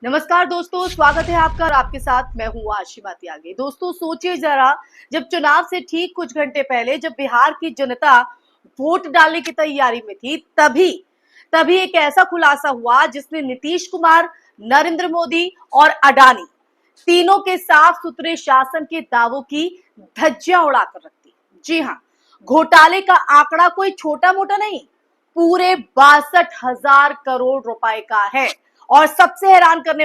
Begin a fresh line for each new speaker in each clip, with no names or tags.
नमस्कार दोस्तों, स्वागत है आपका और आपके साथ मैं हूँ आशिमा त्यागी। दोस्तों सोचिए जरा, जब चुनाव से ठीक कुछ घंटे पहले जब बिहार की जनता वोट डालने की तैयारी में थी, तभी तभी एक ऐसा खुलासा हुआ जिसने नीतीश कुमार, नरेंद्र मोदी और अडानी तीनों के साफ सुथरे शासन के दावों की धज्जियां उड़ाकर रख दी। जी हाँ, घोटाले का आंकड़ा कोई छोटा मोटा नहीं, पूरे 62,000 करोड़ रुपए का है। और सबसे हैरान करने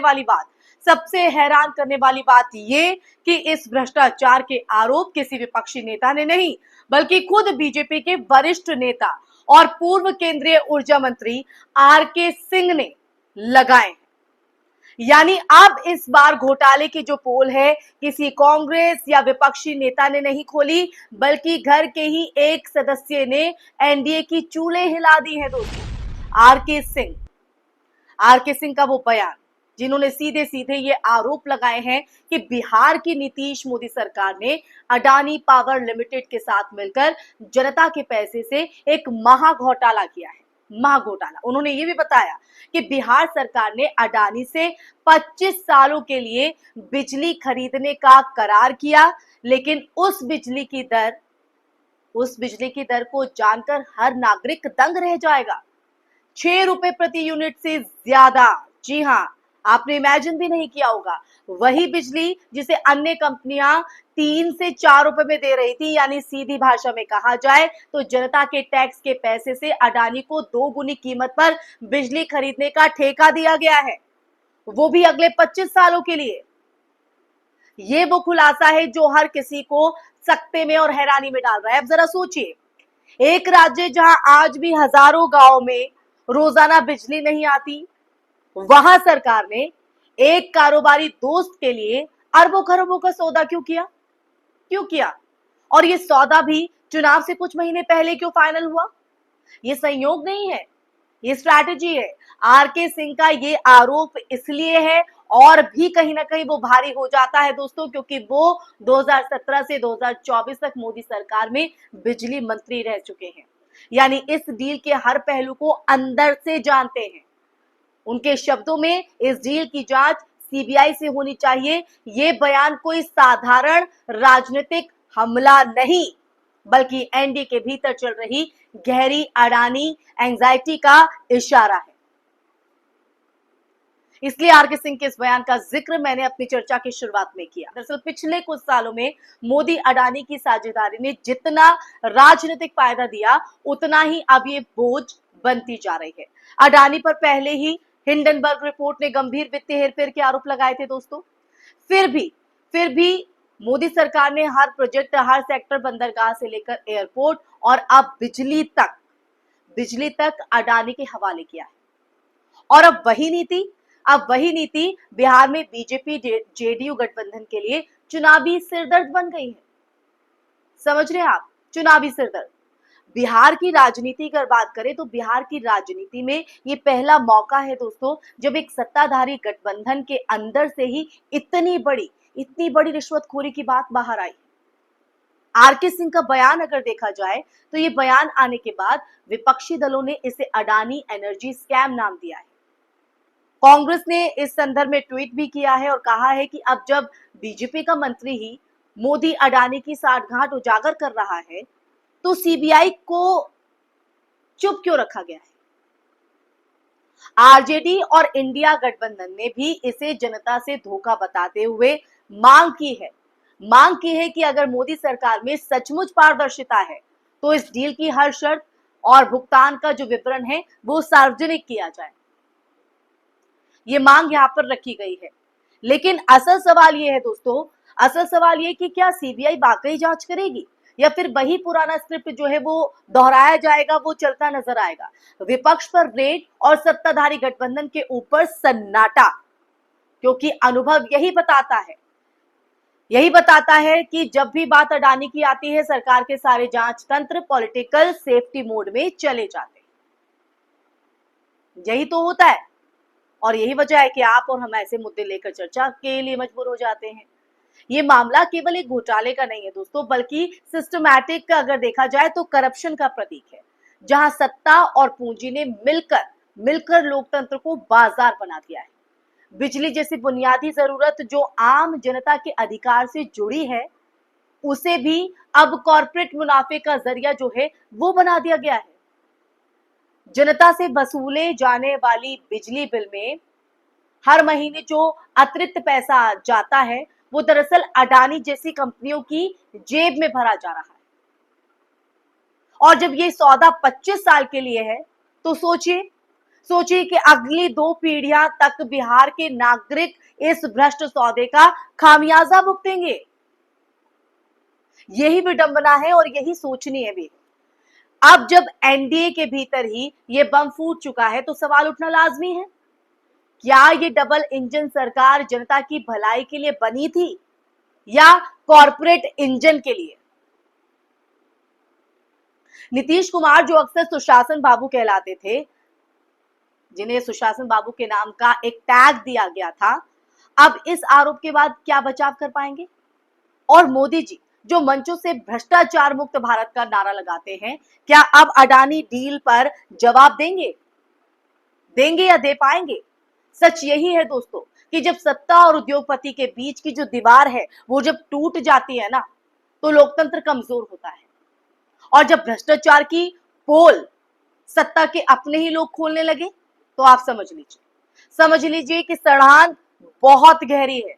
वाली बात ये कि इस भ्रष्टाचार के आरोप किसी विपक्षी नेता ने नहीं, बल्कि खुद बीजेपी के वरिष्ठ नेता और पूर्व केंद्रीय ऊर्जा मंत्री आर.के. सिंह ने लगाए हैं। यानी अब इस बार घोटाले की जो पोल है, किसी कांग्रेस या विपक्षी नेता ने नहीं खोली, बल्कि घर के ही एक सदस्य ने एनडीए की चूल्हे हिला दी है। दोस्तों आर के सिंह का वो बयान, जिन्होंने सीधे सीधे ये आरोप लगाए हैं कि बिहार की नीतीश मोदी सरकार ने अडानी पावर लिमिटेड के साथ मिलकर जनता के पैसे से एक महा घोटाला किया है। महा घोटाला। उन्होंने ये भी बताया कि बिहार सरकार ने अडानी से 25 सालों के लिए बिजली खरीदने का करार किया, लेकिन उस बिजली की दर को जानकर हर नागरिक दंग रह जाएगा। 6 रुपए प्रति यूनिट से ज्यादा। जी हाँ, आपने इमेजिन भी नहीं किया होगा। वही बिजली जिसे अन्य कंपनियां 3 से 4 रुपए में दे रही थी, यानी सीधी भाषा में कहा जाए तो जनता के टैक्स के पैसे से अडानी को 2 गुनी कीमत पर बिजली खरीदने का ठेका दिया गया है, वो भी अगले 25 सालों के लिए। ये वो खुलासा है जो हर किसी को सकते में और हैरानी में डाल रहा है। अब जरा सोचिए, एक राज्य जहां आज भी हजारों गांव में रोजाना बिजली नहीं आती, वहां सरकार ने एक कारोबारी दोस्त के लिए अरबों खरबों का सौदा क्यों किया? और ये सौदा भी चुनाव से कुछ महीने पहले क्यों फाइनल हुआ? ये संयोग नहीं है, ये स्ट्रैटेजी है। आर के सिंह का ये आरोप इसलिए है और भी कहीं ना कहीं वो भारी हो जाता है दोस्तों, क्योंकि वो 2017 से 2024 तक मोदी सरकार में बिजली मंत्री रह चुके हैं, यानी इस डील के हर पहलू को अंदर से जानते हैं। उनके शब्दों में इस डील की जांच सीबीआई से होनी चाहिए। ये बयान कोई साधारण राजनीतिक हमला नहीं, बल्कि एनडीए के भीतर चल रही गहरी अडानी एंजाइटी का इशारा है। इसलिए आर के सिंह के इस बयान का जिक्र मैंने अपनी चर्चा की शुरुआत में किया। दरअसल पिछले कुछ सालों में मोदी अडानी की साझेदारी ने जितना राजनीतिक फायदा दिया, उतना ही अब ये बोझ बनती जा रही है। अडानी पर पहले ही हिंडनबर्ग रिपोर्ट ने गंभीर वित्तीय हेरफेर के आरोप लगाए थे दोस्तों। फिर भी मोदी सरकार ने हर प्रोजेक्ट, हर सेक्टर, बंदरगाह से लेकर एयरपोर्ट और अब बिजली तक अडानी के हवाले किया है। और अब वही नीति बिहार में बीजेपी जेडीयू गठबंधन के लिए चुनावी सिरदर्द बन गई है। समझ रहे हैं आप? चुनावी सिरदर्द। बिहार की राजनीति की बात करें तो बिहार की राजनीति में ये पहला मौका है दोस्तों, जब एक सत्ताधारी गठबंधन के अंदर से ही इतनी बड़ी रिश्वतखोरी की बात बाहर आई। आर के सिंह का बयान अगर देखा जाए तो ये बयान आने के बाद विपक्षी दलों ने इसे अडानी एनर्जी स्कैम नाम दिया है। कांग्रेस ने इस संदर्भ में ट्वीट भी किया है और कहा है कि अब जब बीजेपी का मंत्री ही मोदी अडानी की साठगांठ उजागर कर रहा है, तो सीबीआई को चुप क्यों रखा गया है? आरजेडी और इंडिया गठबंधन ने भी इसे जनता से धोखा बताते हुए मांग की है कि अगर मोदी सरकार में सचमुच पारदर्शिता है, तो इस डील की हर शर्त और भुगतान का जो विवरण है वो सार्वजनिक किया जाए। ये मांग यहां पर रखी गई है। लेकिन असल सवाल ये है दोस्तों, कि क्या सीबीआई वाकई जांच करेगी या फिर वही पुराना स्क्रिप्ट जो है वो दोहराया जाएगा, वो चलता नजर आएगा। विपक्ष पर रेड और सत्ताधारी गठबंधन के ऊपर सन्नाटा, क्योंकि अनुभव यही बताता है कि जब भी बात अडानी की आती है, सरकार के सारे जांच तंत्र पॉलिटिकल सेफ्टी मोड में चले जाते हैं। यही तो होता है और यही वजह है कि आप और हम ऐसे मुद्दे लेकर चर्चा के लिए मजबूर हो जाते हैं। ये मामला केवल एक घोटाले का नहीं है दोस्तों, बल्कि सिस्टमैटिक अगर देखा जाए तो करप्शन का प्रतीक है, जहां सत्ता और पूंजी ने मिलकर लोकतंत्र को बाजार बना दिया है। बिजली जैसी बुनियादी जरूरत जो आम जनता के अधिकार से जुड़ी है, उसे भी अब कॉर्पोरेट मुनाफे का जरिया जो है वो बना दिया गया है। जनता से वसूले जाने वाली बिजली बिल में हर महीने जो अतिरिक्त पैसा जाता है वो दरअसल अडानी जैसी कंपनियों की जेब में भरा जा रहा है। और जब ये सौदा 25 साल के लिए है तो सोचिए कि अगली 2 पीढ़ियां तक बिहार के नागरिक इस भ्रष्ट सौदे का खामियाजा भुगतेंगे। यही विडंबना है और यही सोचनी है भी। अब जब एनडीए के भीतर ही ये बम फूट चुका है तो सवाल उठना लाजमी है, क्या ये डबल इंजन सरकार जनता की भलाई के लिए बनी थी या कॉर्पोरेट इंजन के लिए? नीतीश कुमार जो अक्सर सुशासन बाबू कहलाते थे, जिन्हें सुशासन बाबू के नाम का एक टैग दिया गया था, अब इस आरोप के बाद क्या बचाव कर पाएंगे? और मोदी जी जो मंचों से भ्रष्टाचार मुक्त भारत का नारा लगाते हैं, क्या अब अडानी डील पर जवाब देंगे या दे पाएंगे? सच यही है दोस्तों कि जब सत्ता और उद्योगपति के बीच की जो दीवार है वो जब टूट जाती है ना, तो लोकतंत्र कमजोर होता है। और जब भ्रष्टाचार की पोल सत्ता के अपने ही लोग खोलने लगे तो आप समझ लीजिए कि सड़ान बहुत गहरी है।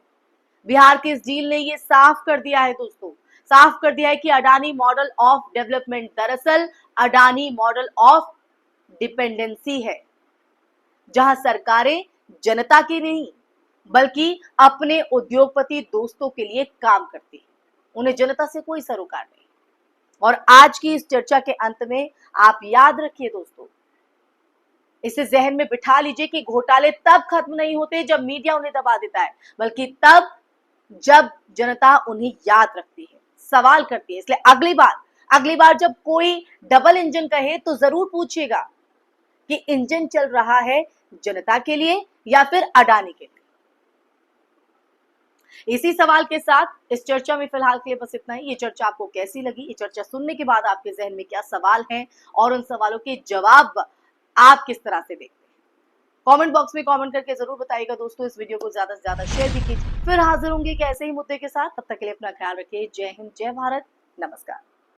बिहार की इस डील ने ये साफ कर दिया है दोस्तों, साफ कर दिया है कि अडानी मॉडल ऑफ डेवलपमेंट दरअसल अडानी मॉडल ऑफ डिपेंडेंसी है, जहां सरकारें जनता की नहीं बल्कि अपने उद्योगपति दोस्तों के लिए काम करती है। उन्हें जनता से कोई सरोकार नहीं। और आज की इस चर्चा के अंत में आप याद रखिए दोस्तों, इसे जहन में बिठा लीजिए कि घोटाले तब खत्म नहीं होते जब मीडिया उन्हें दबा देता है, बल्कि तब जब जनता उन्हें याद रखती है, सवाल करती है। इसलिए अगली बार जब कोई डबल इंजन कहे तो जरूर पूछिएगा कि इंजन चल रहा है जनता के लिए या फिर अडानी के लिए। इसी सवाल के साथ इस चर्चा में फिलहाल के लिए बस इतना ही। ये चर्चा आपको कैसी लगी? ये चर्चा सुनने के बाद आपके जहन में क्या सवाल हैं और उन सवालों के जवाब आप किस तरह से देखते हैं? कमेंट बॉक्स में कमेंट करके जरूर बताइएगा दोस्तों। इस वीडियो को ज्यादा से ज्यादा शेयर भी कीजिए। फिर हाजिर होंगे एक ऐसे ही मुद्दे के साथ। तब तक के लिए अपना ख्याल रखिए। जय हिंद, जय भारत, नमस्कार।